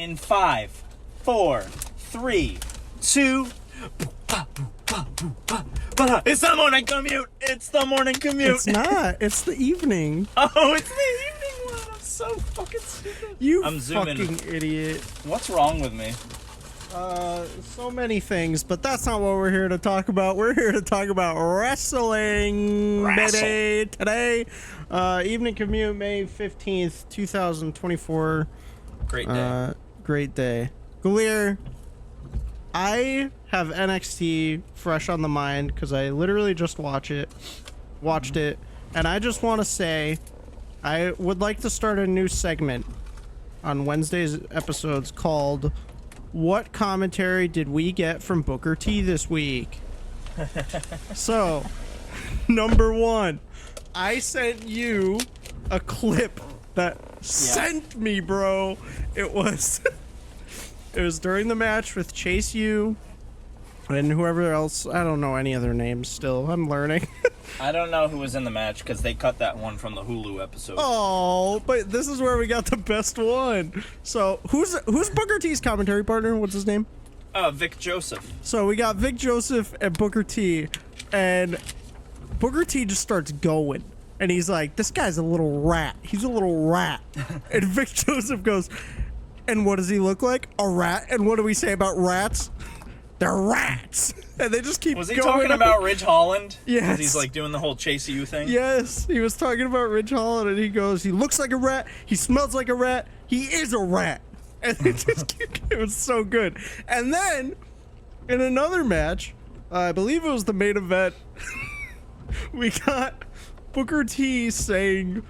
in 5, 4, 3, 2. It's the morning commute. It's the morning commute. It's not. It's the evening. Oh, it's the evening one. I'm so fucking stupid. I'm fucking idiot. What's wrong with me? So many things, but that's not what we're here to talk about. We're here to talk about wrestling, baby, today. Evening commute, May 15th, 2024. Great day. Great day. Galeer, I have NXT fresh on the mind because I literally just watched it, and I just want to say I would like to start a new segment on Wednesday's episodes called "What Commentary Did We Get from Booker T This Week?" So, number one, I sent you a clip that sent me, bro. It was during the match with Chase U and whoever else. I don't know any other names still. I'm learning. I don't know who was in the match because they cut that one from the Hulu episode. Oh, but this is where we got the best one. So who's Booker T's commentary partner? What's his name? Vic Joseph. So we got Vic Joseph and Booker T, and Booker T just starts going. And he's like, this guy's a little rat. He's a little rat. And Vic Joseph goes, and what does he look like? A rat. And what do we say about rats? They're rats. And they just keep going. Was he talking about Ridge Holland? Yes. Because he's like doing the whole Chase U thing? Yes. He was talking about Ridge Holland, and he goes, he looks like a rat. He smells like a rat. He is a rat. And it was so good. And then, in another match, I believe it was the main event, we got Booker T saying,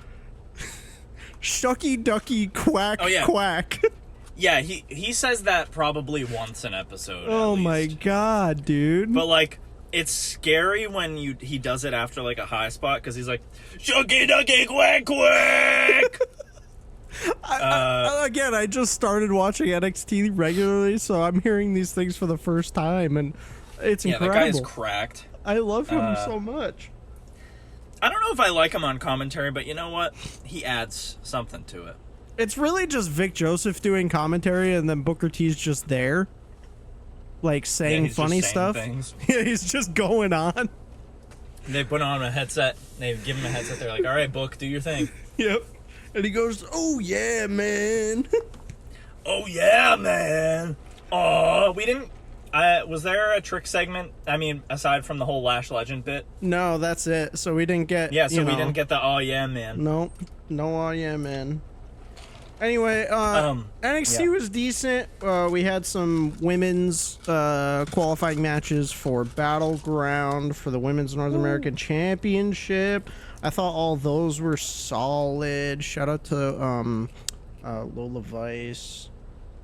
"Shucky ducky quack quack." Yeah, he says that probably once an episode. Oh my god, dude! But like, it's scary when he does it after like a high spot because he's like, "Shucky ducky quack quack." Again, I just started watching NXT regularly, so I'm hearing these things for the first time, and it's incredible. Yeah, that guy's cracked. I love him so much. I don't know if I like him on commentary, but you know what? He adds something to it. It's really just Vic Joseph doing commentary, and then Booker T's just there, like saying funny stuff. Yeah, he's just going on. They put on a headset. They give him a headset. They're like, "All right, Book, do your thing." Yep. And he goes, "Oh yeah, man." Oh yeah, man. Oh, we didn't. Was there a trick segment? I mean, aside from the whole Lash Legend bit? No, that's it. So we didn't get. Yeah, so we didn't get the "oh yeah, man." No, "oh yeah, man." Anyway, NXT was decent. We had some women's qualifying matches for Battleground for the Women's North American Championship. I thought all those were solid. Shout out to Lola Vice.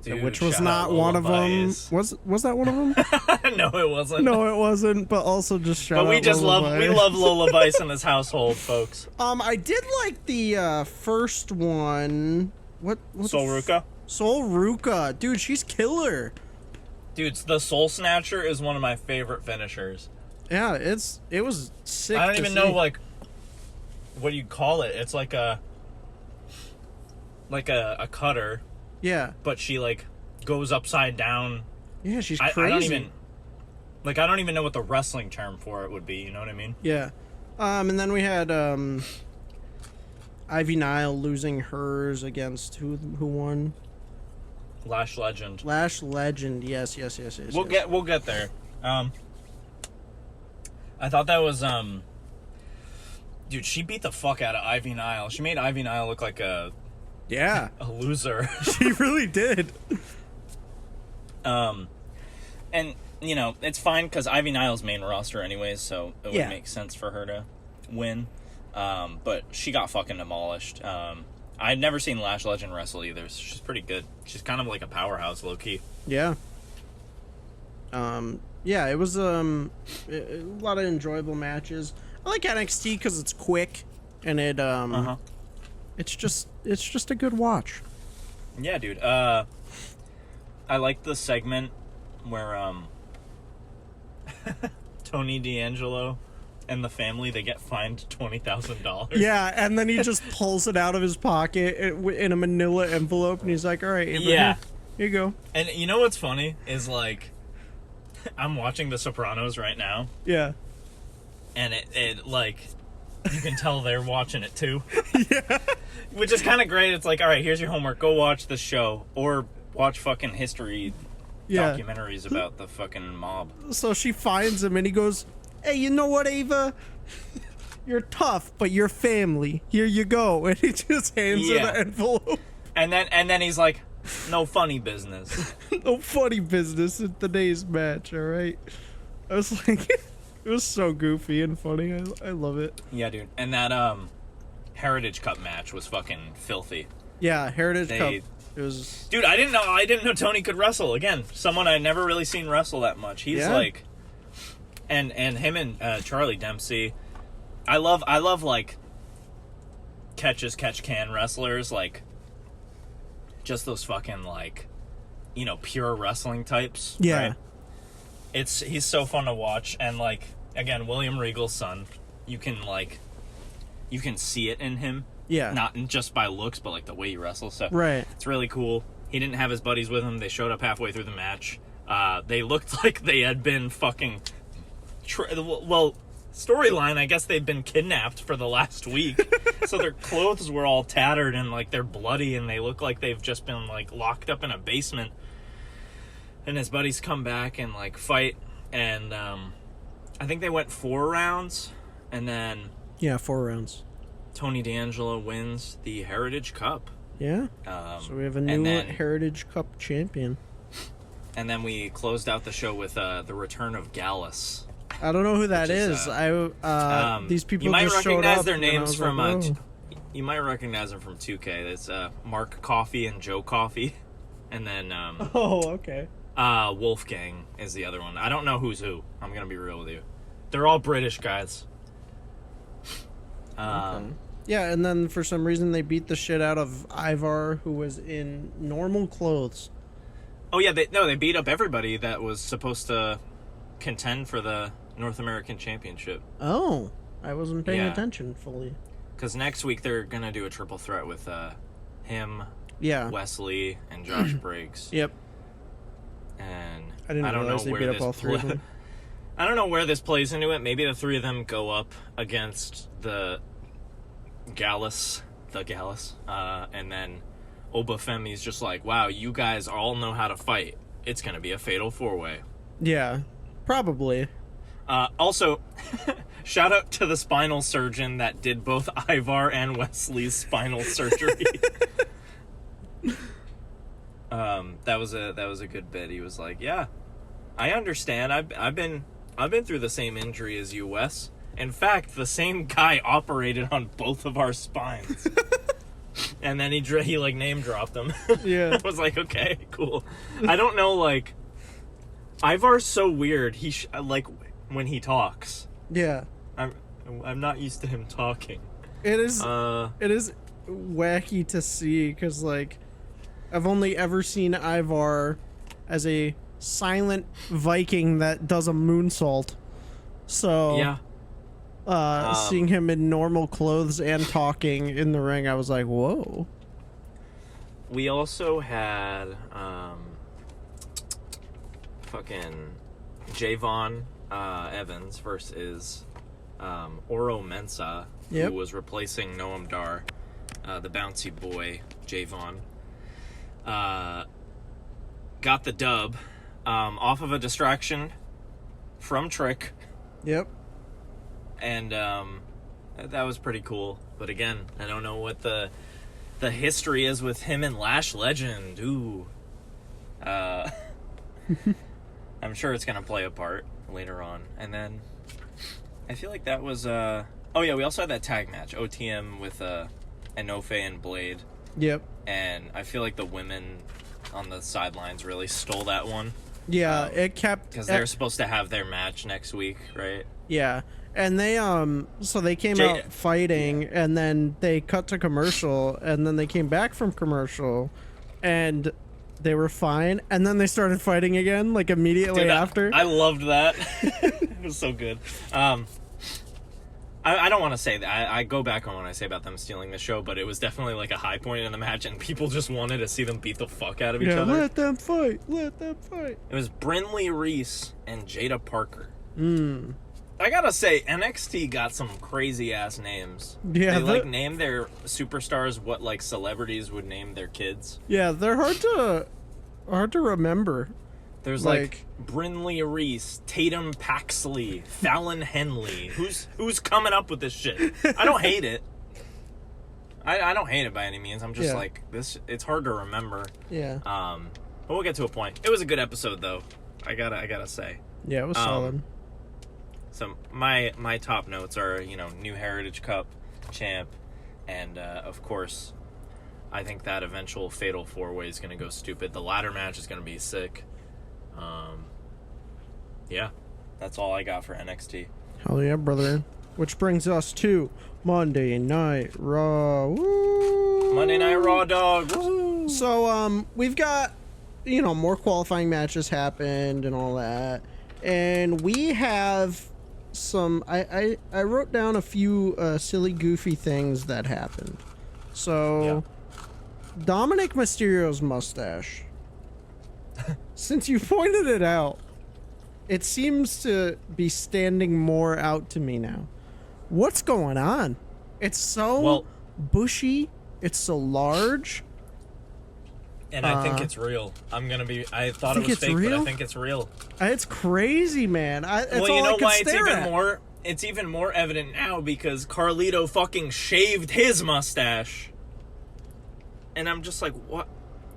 Dude, which was not one of them. Was that one of them? No, it wasn't. No, it wasn't. But also just shout out. But we just we love Lola Vice in this household, folks. I did like the first one. What Sol Ruka? Sol Ruka, dude, she's killer. Dude, the Soul Snatcher is one of my favorite finishers. Yeah, it was sick. I don't even know like what do you call it? It's like a cutter. Yeah. But she like goes upside down. Yeah, she's crazy. I don't even know what the wrestling term for it would be, you know what I mean? Yeah. And then we had Ivy Nile losing hers against who won? Lash Legend. Lash Legend. Yes. We'll get there. I thought that was dude, she beat the fuck out of Ivy Nile. She made Ivy Nile look like a loser. She really did. And you know, it's fine because Ivy Nile's main roster anyways, so it would make sense for her to win. But she got fucking demolished. I've never seen Lash Legend wrestle either, so she's pretty good. She's kind of like a powerhouse, low-key. Yeah. Yeah, it was a lot of enjoyable matches. I like NXT because it's quick, and it's just a good watch. Yeah, dude. I like the segment where Tony D'Angelo and the family, they get fined $20,000. Yeah, and then he just pulls it out of his pocket in a manila envelope, and he's like, "All right, Abraham." Yeah. Here you go. And you know what's funny is, like, I'm watching The Sopranos right now. Yeah. And it like, you can tell they're watching it too. Yeah. Which is kind of great. It's like, all right, here's your homework. Go watch the show. Or watch fucking history documentaries about the fucking mob. So she finds him and he goes, hey, you know what, Ava? You're tough, but you're family. Here you go. And he just hands her the envelope. And then he's like, no funny business. No funny business in today's match, all right? I was like, it was so goofy and funny. I love it. Yeah, dude. And that Heritage Cup match was fucking filthy. Yeah, Heritage Cup. It was... Dude, I didn't know Tony could wrestle. Again, someone I'd never really seen wrestle that much. He's like... And him and Charlie Dempsey... I love like catch-can wrestlers, like just those fucking, like, you know, pure wrestling types. Yeah. Right? He's so fun to watch, and, like, again, William Regal's son, you can see it in him. Yeah. Not just by looks, but like the way he wrestles. So right. It's really cool. He didn't have his buddies with him. They showed up halfway through the match. They looked like they had been fucking storyline, I guess they've been kidnapped for the last week. So their clothes were all tattered and, like, they're bloody, and they look like they've just been, like, locked up in a basement. And his buddies come back and, like, fight. And I think they went 4 rounds. And then... Yeah, 4 rounds. Tony D'Angelo wins the Heritage Cup. Yeah. So we have a new Heritage Cup champion. And then we closed out the show with the return of Gallus. I don't know who that is. These people just showed up. You might recognize their names from... you might recognize them from 2K. It's Mark Coffey and Joe Coffey. And then... oh, okay. Wolfgang is the other one. I don't know who's who. I'm going to be real with you. They're all British guys. Okay. Yeah, and then for some reason they beat the shit out of Ivar, who was in normal clothes. Oh, yeah. They beat up everybody that was supposed to contend for the North American Championship. Oh, I wasn't paying attention fully. Because next week they're going to do a triple threat with him, Wesley, and Josh Briggs. Yep. And I didn't realize they beat up all 3 of them. I don't know where this plays into it. Maybe the 3 of them go up against the Gallus, and then Obafemi's just like, wow, you guys all know how to fight. It's going to be a fatal 4-way. Yeah, probably. Also, shout out to the spinal surgeon that did both Ivar and Wesley's spinal surgery. That was a good bit. He was like, yeah, I understand. I've been through the same injury as you, Wes. In fact, the same guy operated on both of our spines. And then he like name dropped them. Yeah. I was like, okay, cool. I don't know, like, Ivar's so weird. He like when he talks. Yeah. I'm not used to him talking. It is wacky to see because, like, I've only ever seen Ivar as a silent Viking that does a moonsault. So yeah. Seeing him in normal clothes and talking in the ring, I was like, whoa. We also had fucking Javon Evans versus Oro Mensah, who was replacing Noam Dar, the bouncy boy Javon. Got the dub off of a distraction from Trick. Yep. And that was pretty cool. But again, I don't know what the history is with him and Lash Legend. Ooh. I'm sure it's going to play a part later on. And then I feel like that was... oh, yeah, we also had that tag match. OTM with Enofe and Blade. Yep. And I feel like the women on the sidelines really stole that one. Yeah, it kept... Because they're supposed to have their match next week, right? Yeah. And they, so they came out fighting, and then they cut to commercial, and then they came back from commercial, and they were fine, and then they started fighting again, like, immediately after. I loved that. It was so good. I I don't want to say that. I go back on when I say about them stealing the show, but it was definitely like a high point in the match, and people just wanted to see them beat the fuck out of each other. Let them fight. Let them fight. It was Brynlee Reese and Jada Parker. I gotta say, NXT got some crazy ass names. Yeah, they name their superstars what like celebrities would name their kids. Yeah, they're hard to remember. There's like Brynlee Reese, Tatum Paxley, Fallon Henley. Who's coming up with this shit? I don't hate it. I don't hate it by any means. I'm just like this. It's hard to remember. Yeah. But we'll get to a point. It was a good episode though. I gotta say. Yeah, it was solid. So my top notes are, new Heritage Cup champ, and of course, I think that eventual Fatal 4-Way is going to go stupid. The ladder match is going to be sick. Yeah, that's all I got for NXT. Hell yeah, brother. Which brings us to Monday Night Raw. Woo! Monday Night Raw, dog. Woo! So, we've got, more qualifying matches happened and all that. And we have some, I wrote down a few silly, goofy things that happened. So, Dominic Mysterio's mustache. Since you pointed it out, it seems to be standing more out to me now. What's going on? It's so bushy. It's so large. And I think it's real. I thought it was fake, but I think it's real. It's crazy, man. It's even more evident now because Carlito fucking shaved his mustache. And I'm just like, what?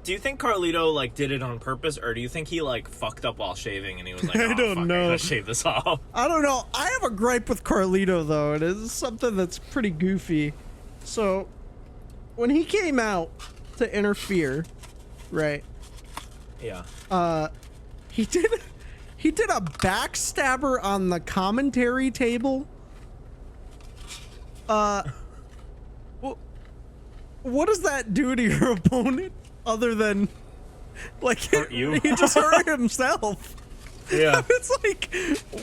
Do you think Carlito, did it on purpose, or do you think he, fucked up while shaving and he was like, I don't know. I gotta shave this off? I don't know. I have a gripe with Carlito, though. It is something that's pretty goofy. So, when he came out to interfere, right? Yeah. He did a backstabber on the commentary table. What does that do to your opponent? Other than, hurt you? He just hurt himself. Yeah. It's like,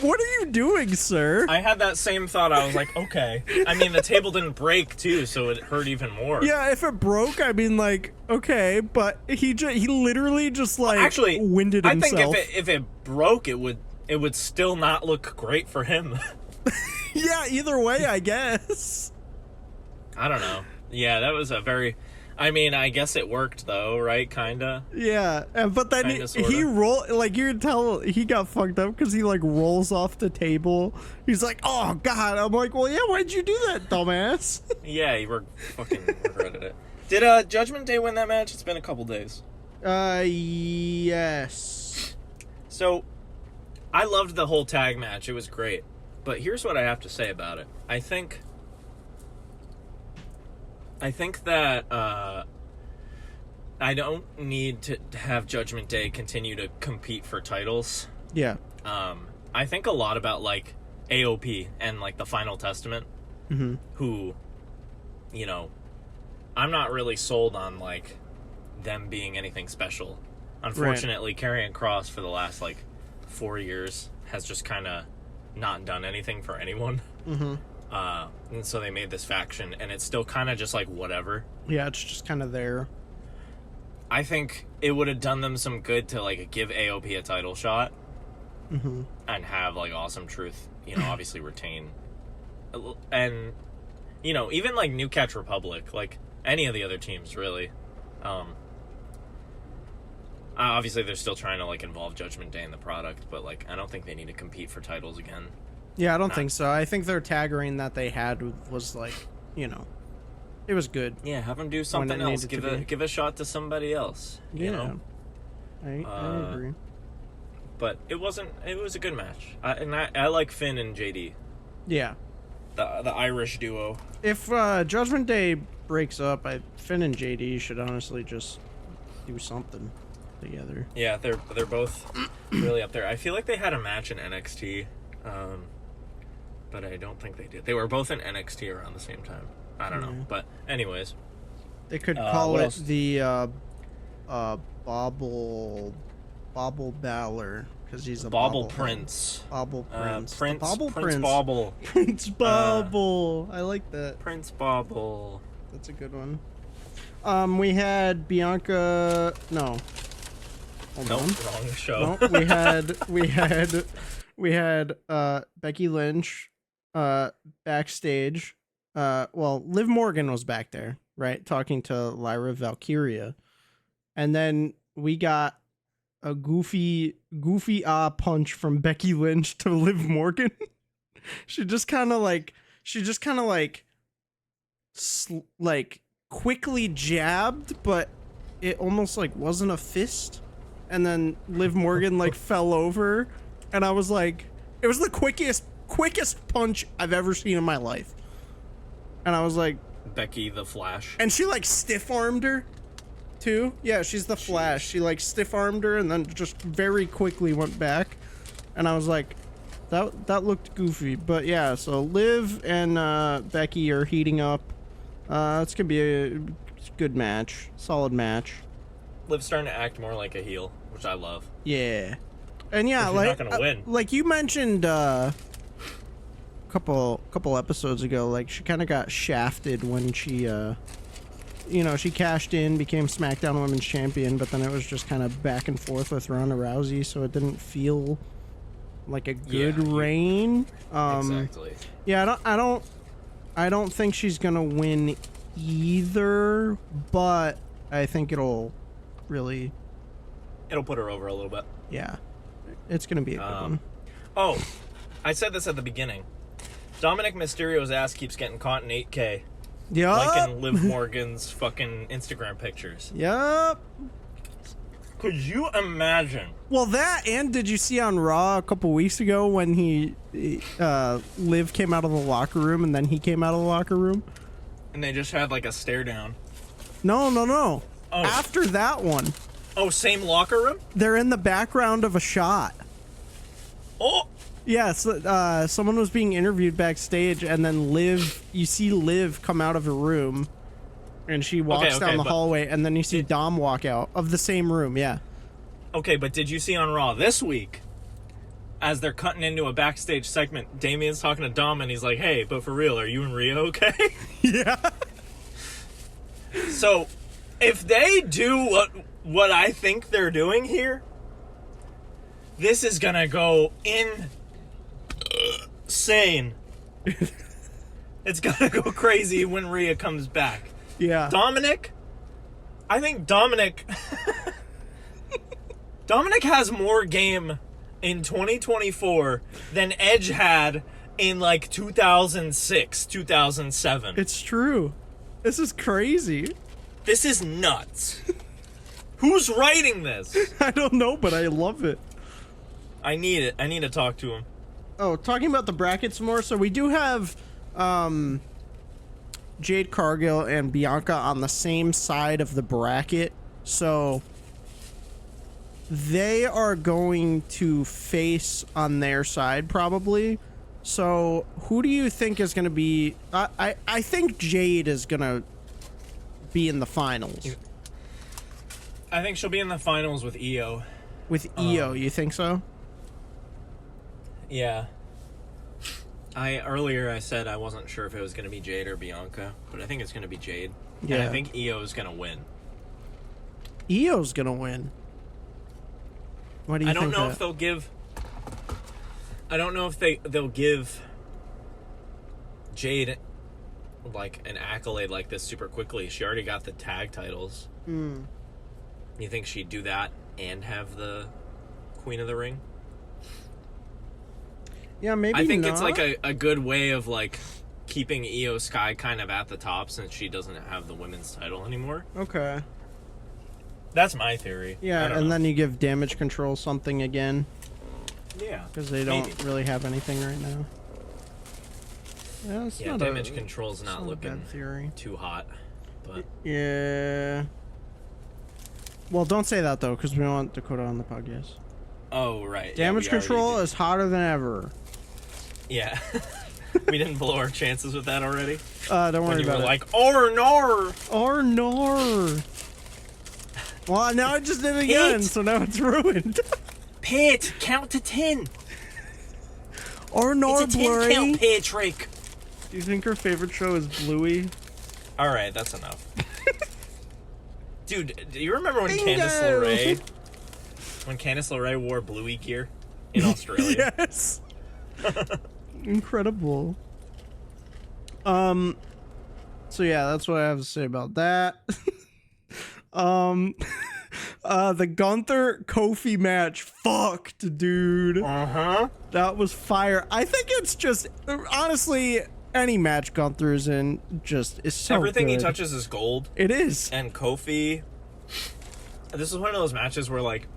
what are you doing, sir? I had that same thought. I was like, okay. I mean, the table didn't break, too, so it hurt even more. Yeah, if it broke, okay, but he literally just, actually, winded himself. I think if it broke, it would still not look great for him. Yeah, either way, I guess. I don't know. Yeah, that was a very... I mean, I guess it worked, though, right? Kinda? Yeah, but then he rolled... you can tell he got fucked up because he, rolls off the table. He's like, oh, God. I'm like, well, yeah, why'd you do that, dumbass? Yeah, he fucking regretted it. Did Judgment Day win that match? It's been a couple days. Yes. So, I loved the whole tag match. It was great. But here's what I have to say about it. I think that I don't need to have Judgment Day continue to compete for titles. Yeah. I think a lot about AOP and the Final Testament, who, I'm not really sold on them being anything special. Unfortunately, Karrion Kross for the last 4 years has just kind of not done anything for anyone. And so they made this faction, and it's still kind of just whatever. Yeah, it's just kind of there. I think it would have done them some good to give AOP a title shot, and have Awesome Truth, obviously retain, and even New Catch Republic, any of the other teams really. Obviously they're still trying to involve Judgment Day in the product, but I don't think they need to compete for titles again. Yeah, I don't think so. I think their tag reign that they had was it was good. Yeah, have them do something else. Give a shot to somebody else. You know. I agree. But it was a good match. I like Finn and JD. Yeah. The Irish duo. If Judgment Day breaks up, Finn and JD should honestly just do something together. Yeah, they're both really up there. I feel like they had a match in NXT. But I don't think they did. They were both in NXT around the same time. I don't know. But anyways. They could call it the Bobble Balor, because he's a Bobble bobblehead. Prince. Bobble Prince. Prince. Bobble Prince Prince. Bobble. Prince Bobble. I like that. Prince Bobble. That's a good one. We had Bianca. No. Hold on. Wrong show. No, we had Becky Lynch backstage. Well, Liv Morgan was back there, right, talking to Lyra Valkyria, and then we got a goofy punch from Becky Lynch to Liv Morgan. she just kind of like quickly jabbed, but it almost like wasn't a fist. And then Liv Morgan like fell over, and I was like, it was the quickest punch I've ever seen in my life. And I was like, Becky the Flash. And she like stiff armed her too. Yeah, she's the Flash. She like stiff armed her and then just very quickly went back. And I was like, that looked goofy. But yeah, so Liv and Becky are heating up. It's gonna be a good match, solid match. Liv's starting to act more like a heel, which I love. Yeah, and yeah, she's like not gonna win. Like you mentioned a couple episodes ago, like she kind of got shafted when she she cashed in, became SmackDown Women's Champion, but then it was just kind of back and forth with Ronda Rousey, so it didn't feel like a good reign. Exactly. Yeah, I don't think she's gonna win either, but I think it'll put her over a little bit. Yeah, it's gonna be a good one. Oh, I said this at the beginning. Dominic Mysterio's ass keeps getting caught in 8K. Yup. Liking Liv Morgan's fucking Instagram pictures. Yup. Could you imagine? Well, that, and did you see on Raw a couple weeks ago when Liv came out of the locker room and then he came out of the locker room? And they just had like a stare down. No. Oh. After that one. Oh, same locker room? They're in the background of a shot. Oh! Yes, someone was being interviewed backstage, and then you see Liv come out of her room, and she walks down the hallway, and then you see Dom walk out of the same room, yeah. Okay, but did you see on Raw this week, as they're cutting into a backstage segment, Damien's talking to Dom, and he's like, hey, but for real, are you and Rhea okay? Yeah. So, if they do what I think they're doing here, this is gonna go insane. It's gonna go crazy when Rhea comes back. Yeah. I think Dominic has more game in 2024 than Edge had in like 2006, 2007. It's true. This is crazy. This is nuts. Who's writing this? I don't know, but I love it. I need it. I need to talk to him. Oh, talking about the brackets more. So we do have Jade Cargill and Bianca on the same side of the bracket. So they are going to face on their side probably. So who do you think is going to be... I think Jade is going to be in the finals. I think she'll be in the finals with Io. With Io, you think so? Yeah. Earlier I said I wasn't sure if it was going to be Jade or Bianca, but I think it's going to be Jade. Yeah. And I think Io is going to win. Io's going to win. What do you think? I don't know if they'll give... I don't know if they'll give Jade like an accolade like this super quickly. She already got the tag titles. Hmm. You think she'd do that and have the Queen of the Ring? Yeah, maybe I think not. it's like a good way of like keeping Io Sky kind of at the top since she doesn't have the women's title anymore. Okay. That's my theory. Yeah, and then you give Damage Control something again. Yeah. Because they don't really have anything right now. Yeah, Damage Control's not looking too hot. But yeah. Well, don't say that though, because we don't want Dakota on the podcast. Oh, right. Damage Control is hotter than ever. Yeah. We didn't blow our chances with that already? Don't worry about it. When you were like, or nor! Or nor! Well, now I just did it again, so now it's ruined. Pit, count to 10. Or nor It's a 10 Blurry. count, Patrick. Do you think her favorite show is Bluey? All right, that's enough. Dude, do you remember when Bingo! Candice LeRae wore Bluey gear in Australia? Yes. Incredible. So yeah, that's what I have to say about that. The Gunther Kofi match fucked, dude. That was fire. I think it's just honestly any match Gunther's in just is so Everything good. he touches is gold. It is. And Kofi, this is one of those matches where like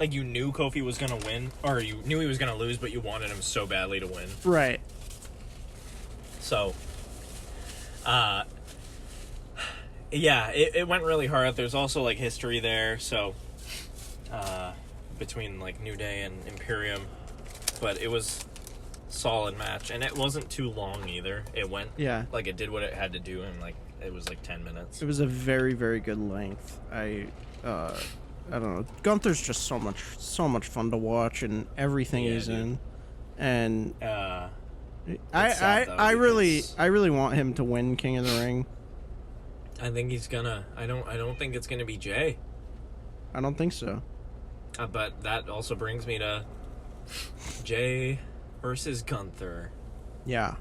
you knew Kofi was gonna win, or you knew he was gonna lose, but you wanted him so badly to win. Right. So, yeah, it went really hard. There's also like history there, so between like New Day and Imperium, but it was solid match, and it wasn't too long either. It went like it did what it had to do, and like it was like 10 minutes. It was a very, very good length. I don't know. Gunther's just so much fun to watch, and everything he's in, and I really want him to win King of the Ring. I think he's gonna. I don't think it's gonna be Jay. I don't think so. But that also brings me to Jay versus Gunther. Yeah.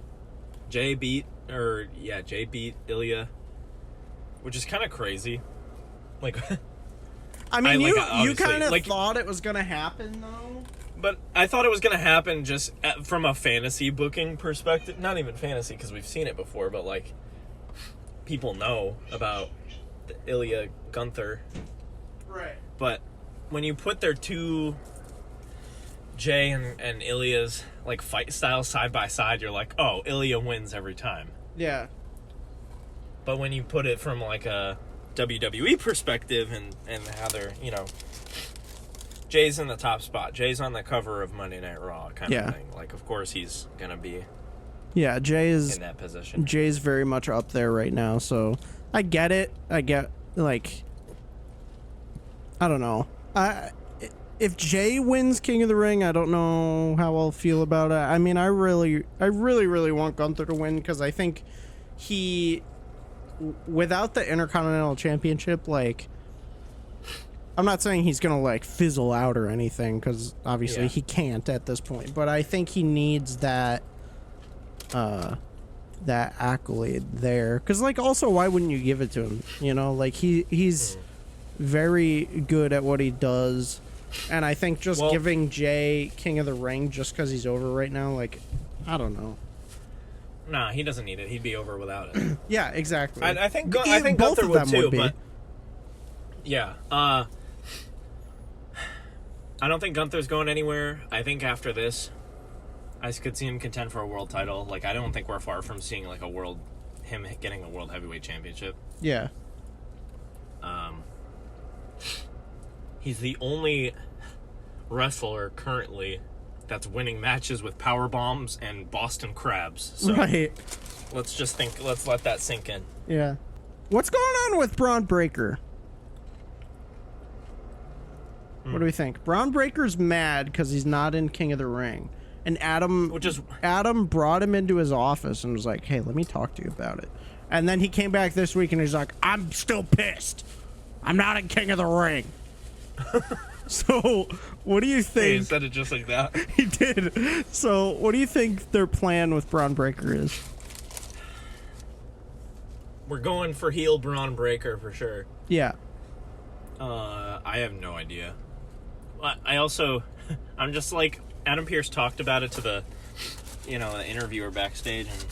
Jay beat Ilya, which is kind of crazy. Like, I mean, you kind of like, thought it was gonna happen though. But I thought it was gonna happen just from a fantasy booking perspective. Not even fantasy, because we've seen it before. But like, people know about the Ilya Gunther. Right. But when you put their two Jay and Ilya's like fight styles side by side, you're like, oh, Ilya wins every time. Yeah. But when you put it from like a WWE perspective and how they're, Jay's in the top spot. Jay's on the cover of Monday Night Raw kind of thing. Like, of course he's gonna be Jay is in that position. Jay's very much up there right now, so I get it. I get, like, I don't know. If Jay wins King of the Ring, I don't know how I'll feel about it. I mean, I really want Gunther to win, because I think he, without the Intercontinental Championship, like, I'm not saying he's gonna like fizzle out or anything, because obviously he can't at this point, but I think he needs that accolade there, because like, also, why wouldn't you give it to him? Like, he's very good at what he does, and I think just giving Jay King of the Ring just because he's over right now, like, I don't know. Nah, he doesn't need it. He'd be over without it. Yeah, exactly. I think Gunther would too, but yeah. I don't think Gunther's going anywhere. I think after this, I could see him contend for a world title. Like, I don't think we're far from seeing like him getting a world heavyweight championship. Yeah. He's the only wrestler currently that's winning matches with power bombs and Boston crabs. So right. Let's let that sink in. Yeah. What's going on with Braun Breaker? What do we think? Braun Breaker's mad because he's not in King of the Ring. And Adam brought him into his office and was like, hey, let me talk to you about it. And then he came back this week and he's like, I'm still pissed. I'm not in King of the Ring. So, what do you think? He said it just like that. He did. So, what do you think their plan with Braun Breaker is? We're going for heel Braun Breaker for sure. Yeah. I have no idea. I'm just like, Adam Pearce talked about it to the interviewer backstage, and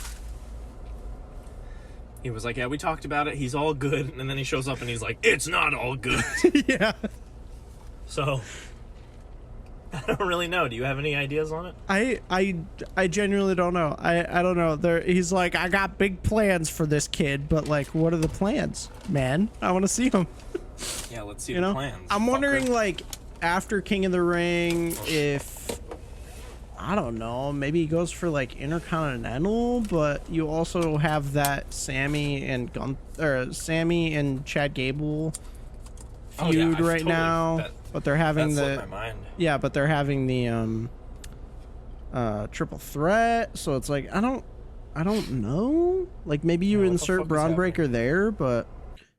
he was like, yeah, we talked about it. He's all good. And then he shows up and he's like, it's not all good. Yeah. So, I don't really know. Do you have any ideas on it? I genuinely don't know. I don't know. He's like, I got big plans for this kid, but like, what are the plans, man? I want to see them. Yeah, let's see the plans. I'm wondering, like, after King of the Ring, if, I don't know, maybe he goes for like Intercontinental, but you also have that Sammy and Chad Gable feud right now. But they're having my mind. Yeah, but they're having the triple threat. So it's like I don't know. Like maybe you insert Braun Breaker there, but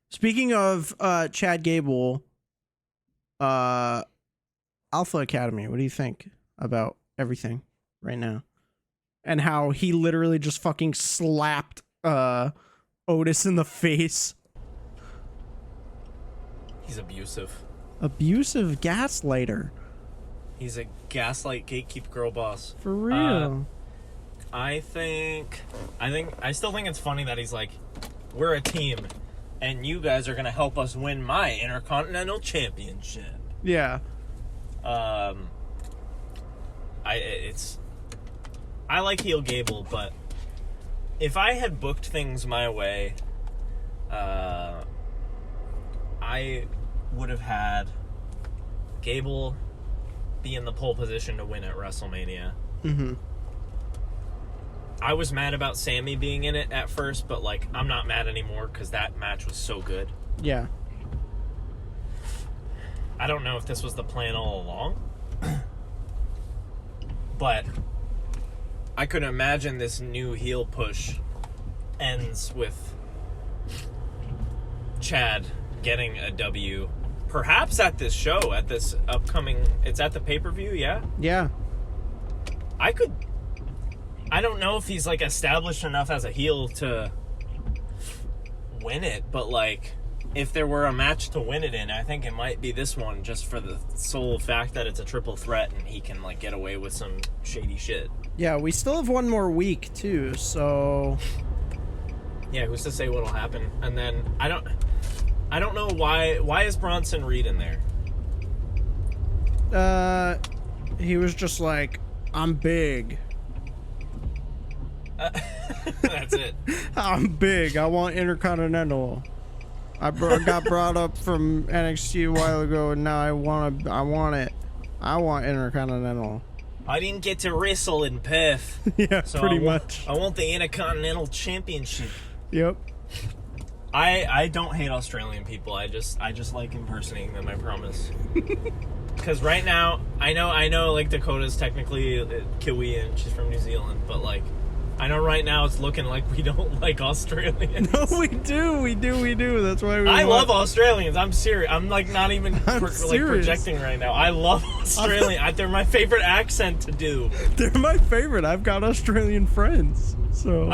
speaking of Chad Gable, Alpha Academy, what do you think about everything right now? And how he literally just fucking slapped Otis in the face. He's abusive. Abusive gaslighter. He's a gaslight gatekeep girl boss. For real. I still think it's funny that he's like, we're a team, and you guys are gonna help us win my Intercontinental Championship. Yeah. I like heel Gable, but if I had booked things my way, I would have had Gable be in the pole position to win at WrestleMania. Mm-hmm. I was mad about Sammy being in it at first, but like I'm not mad anymore because that match was so good. Yeah. I don't know if this was the plan all along, but I could imagine this new heel push ends with Chad getting a W, perhaps at this show, at this upcoming, it's at the pay-per-view, yeah? Yeah. I don't know if he's like established enough as a heel to win it, but like if there were a match to win it in, I think it might be this one, just for the sole fact that it's a triple threat and he can like get away with some shady shit. Yeah, we still have one more week too, so yeah, who's to say what'll happen? And then I don't know why is Bronson Reed in there? He was just like, I'm big. That's it. I'm big. I want Intercontinental. I got brought up from NXT a while ago, and now I want it. I want Intercontinental. I didn't get to wrestle in Perth. Yeah, so pretty much. I want the Intercontinental Championship. Yep. I don't hate Australian people. I just like impersonating them, I promise. Because right now, I know like Dakota's technically Kiwi and she's from New Zealand, but like I know right now it's looking like we don't like Australians. No, we do. That's why I love Australians. I'm serious. I'm like not even projecting right now. I love Australian. They're my favorite accent to do. They're my favorite. I've got Australian friends, so.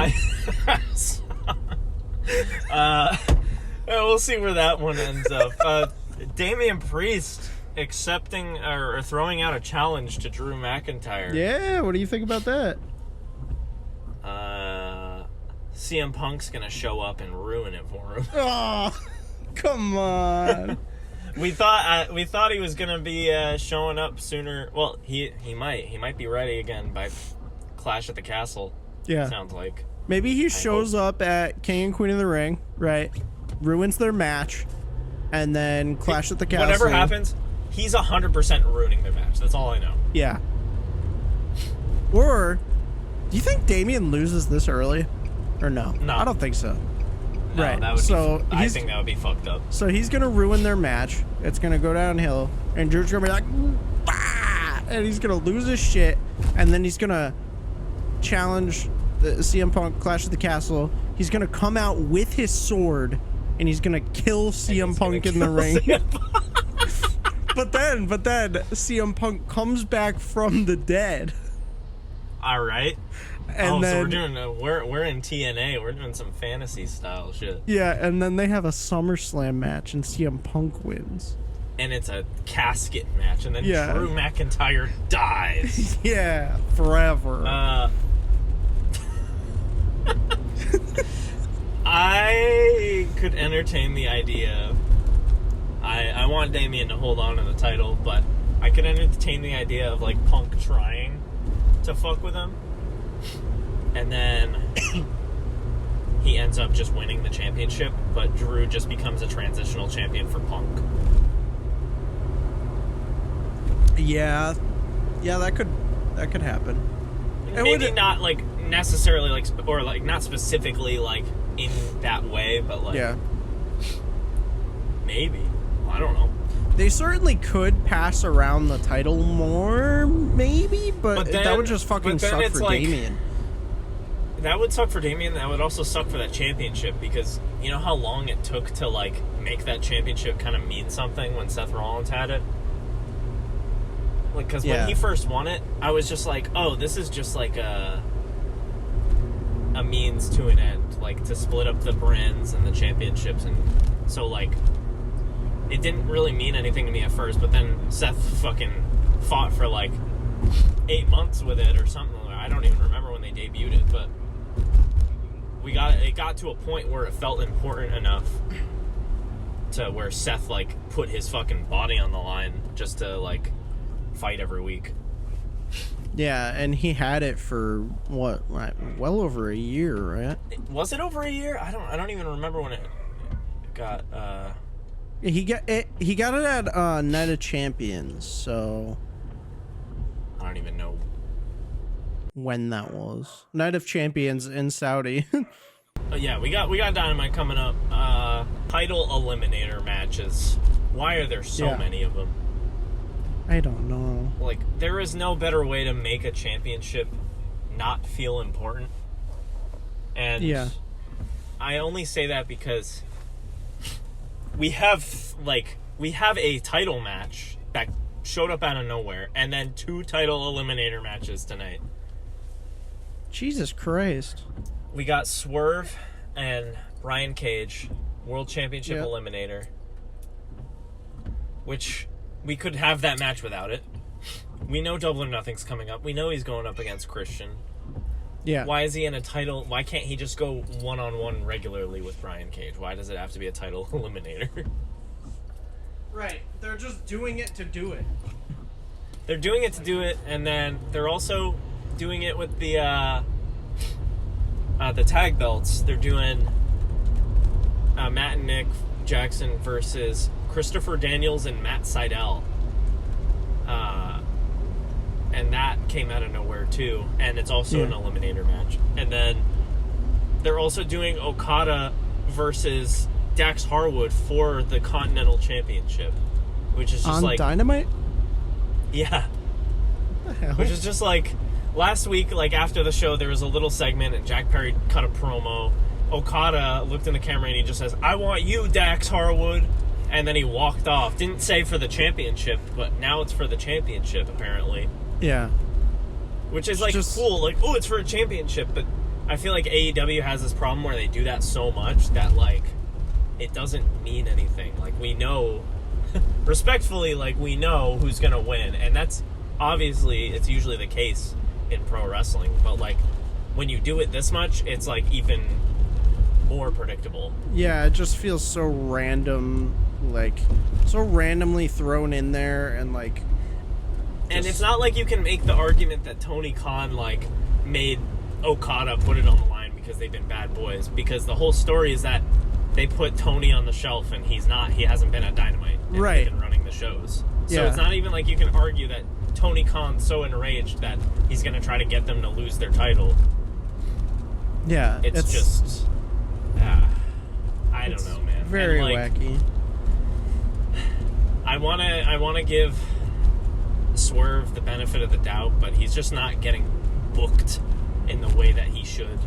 We'll see where that one ends up. Damian Priest accepting or throwing out a challenge to Drew McIntyre. Yeah, what do you think about that? CM Punk's gonna show up and ruin it for him. Oh, come on. We thought he was gonna be showing up sooner. Well, he might be ready again by Clash at the Castle. Yeah, sounds like. Maybe he shows up at King and Queen of the Ring, right? Ruins their match, and then Clash at the Castle. Whatever happens, he's 100% ruining their match. That's all I know. Yeah. Or, do you think Damian loses this early? Or no? No. I don't think so. No, right. That would I think that would be fucked up. So he's going to ruin their match. It's going to go downhill. And Drew's going to be like, bah! And he's going to lose his shit. And then he's going to challenge the CM Punk Clash at the Castle. He's going to come out with his sword. And he's going to kill CM Punk in the ring. But then CM Punk comes back from the dead. All right. And then, so we're in TNA. We're doing some fantasy style shit. Yeah, and then they have a SummerSlam match, and CM Punk wins. And it's a casket match, and then Drew McIntyre dies. Yeah, forever. I could entertain the idea. I want Damian to hold on to the title, but I could entertain the idea of like Punk trying to fuck with him. And then he ends up just winning the championship, but Drew just becomes a transitional champion for Punk. Yeah, that could happen. Maybe not like necessarily like or like not specifically like in that way, but like maybe. I don't know. They certainly could pass around the title more, maybe, but then, that would just fucking suck for Damian. That would suck for Damian. That would also suck for that championship, because you know how long it took to like make that championship kind of mean something when Seth Rollins had it? Like, because when he first won it, I was just like, oh, this is just like a means to an end, like to split up the brands and the championships. And so like it didn't really mean anything to me at first, but then Seth fucking fought for like 8 months with it or something. I don't even remember when they debuted it, but it got to a point where it felt important enough to where Seth like put his fucking body on the line just to like fight every week. Yeah, and he had it for what, well over a year, right? Was it over a year? I don't even remember when it got. He got it at Night of Champions, so I don't even know when that was. Night of Champions in Saudi. Yeah, we got Dynamite coming up. Title Eliminator matches. Why are there so many of them? I don't know. Like, there is no better way to make a championship not feel important. And I only say that because we have a title match that showed up out of nowhere, and then 2 title eliminator matches tonight. Jesus Christ. We got Swerve and Brian Cage, World Championship Eliminator, which we could have that match without it. We know Double or Nothing's coming up. We know he's going up against Christian. Yeah. Why is he in a title? Why can't he just go one-on-one regularly with Brian Cage? Why does it have to be a title eliminator? Right. They're just doing it to do it. They're doing it to do it, and then they're also doing it with the tag belts. They're doing Matt and Nick Jackson versus Christopher Daniels and Matt Sydal. And that came out of nowhere too, and it's also an eliminator match. And then they're also doing Okada versus Dax Harwood for the Continental Championship, which is just on Dynamite. Yeah. What the hell? Which is just like last week, like after the show, there was a little segment and Jack Perry cut a promo. Okada looked in the camera and he just says, "I want you, Dax Harwood," and then he walked off. Didn't say for the championship, but now it's for the championship apparently. Yeah. Which is like cool, like, oh, it's for a championship, but I feel like AEW has this problem where they do that so much that like it doesn't mean anything. Like, we know respectfully, like, we know who's gonna win, and that's obviously it's usually the case in pro wrestling, but like when you do it this much, it's like even more predictable. Yeah, it just feels so random, like so randomly thrown in there, and like and it's not like you can make the argument that Tony Khan like made Okada put it on the line because they've been bad boys, because the whole story is that they put Tony on the shelf and he hasn't been at Dynamite, and right, they've been running the shows. So it's not even like you can argue that Tony Khan's so enraged that he's going to try to get them to lose their title. Yeah, it's just I don't know, man. Very wacky. I want to give Swerve the benefit of the doubt, but he's just not getting booked in the way that he should.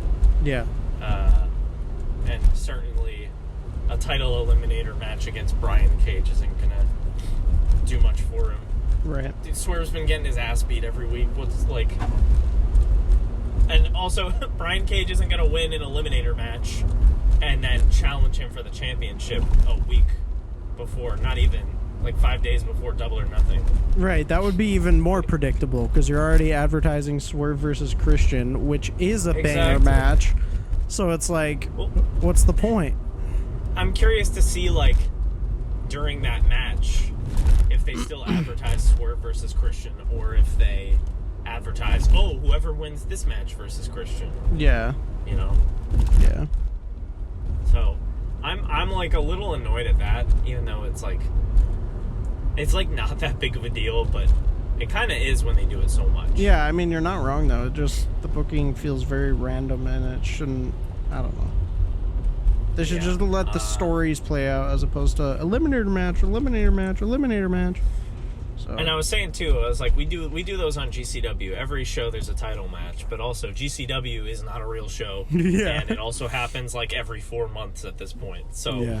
Yeah. And certainly a title eliminator match against Brian Cage isn't gonna do much for him. Right. Dude, Swerve's been getting his ass beat every week. What's like, and also Brian Cage isn't gonna win an eliminator match and then challenge him for the championship a week before, not even like 5 days before Double or Nothing. Right, that would be even more predictable because you're already advertising Swerve versus Christian, which is a banger match. So it's like, what's the point? I'm curious to see, like, during that match, if they still advertise Swerve versus Christian, or if they advertise, oh, whoever wins this match versus Christian. Yeah. You know? Yeah. So, I'm like a little annoyed at that, even though it's like not that big of a deal, but it kind of is when they do it so much. Yeah, I mean, you're not wrong, though. It just, the booking feels very random, and it shouldn't, I don't know. They should just let the stories play out as opposed to eliminator match, eliminator match, eliminator match. So. And I was saying too, I was like, we do those on GCW. Every show there's a title match, but also GCW is not a real show, and it also happens like every 4 months at this point. So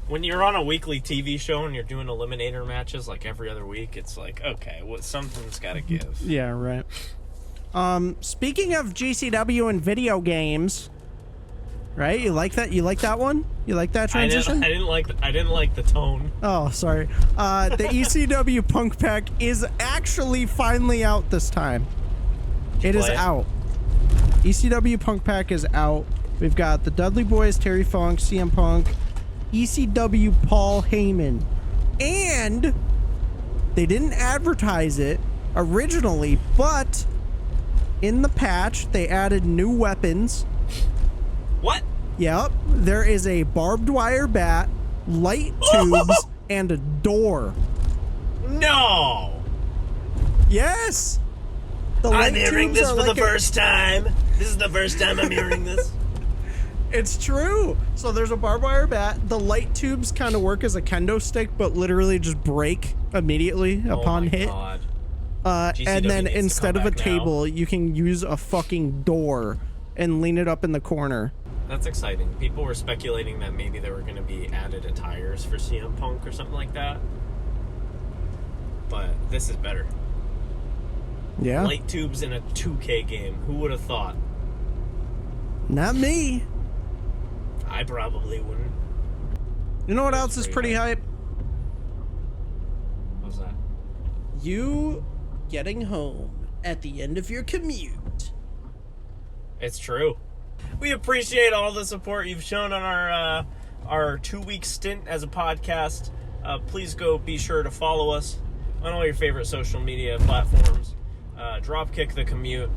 when you're on a weekly TV show and you're doing eliminator matches like every other week, it's like, okay, something's got to give. Yeah, right. Speaking of GCW and video games, right? You like that? You like that one? You like that transition? I didn't like the tone. Oh, sorry. The ECW Punk Pack is actually finally out this time. It is out. ECW Punk Pack is out. We've got the Dudley Boys, Terry Funk, CM Punk, ECW Paul Heyman, and they didn't advertise it originally, but in the patch they added new weapons. What? Yep, there is a barbed wire bat, light tubes, and a door. No! Yes! I'm hearing this for the first time. This is the first time I'm hearing this. It's true. So there's a barbed wire bat. The light tubes kind of work as a kendo stick, but literally just break immediately upon hit. God. And then instead of a table, you can use a fucking door and lean it up in the corner. That's exciting. People were speculating that maybe there were going to be added attires for CM Punk or something like that. But this is better. Yeah. Light tubes in a 2K game. Who would have thought? Not me. I probably wouldn't. You know what else is pretty hype? What's that? You getting home at the end of your commute. It's true. We appreciate all the support you've shown on our 2-week stint as a podcast. Please go be sure to follow us on all your favorite social media platforms. Dropkick the Commute.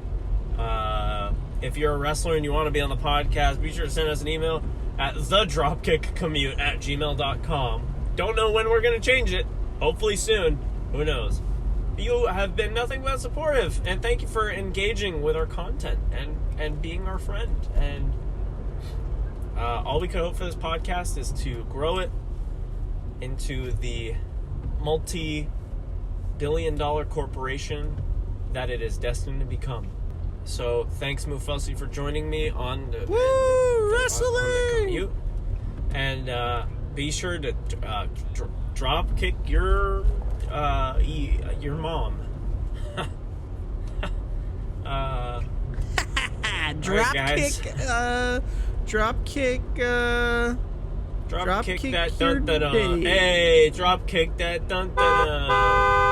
If you're a wrestler and you want to be on the podcast, be sure to send us an email at thedropkickcommute@gmail.com. Don't know when we're going to change it. Hopefully soon. Who knows? You have been nothing but supportive, and thank you for engaging with our content and being our friend. And all we could hope for this podcast is to grow it into the multi-billion-dollar corporation that it is destined to become. So thanks, Mufussy, for joining me on the wrestling Commute. And be sure to drop kick your mom. Drop kick that your dun dun dun. day. Hey, drop kick that dun dun dun.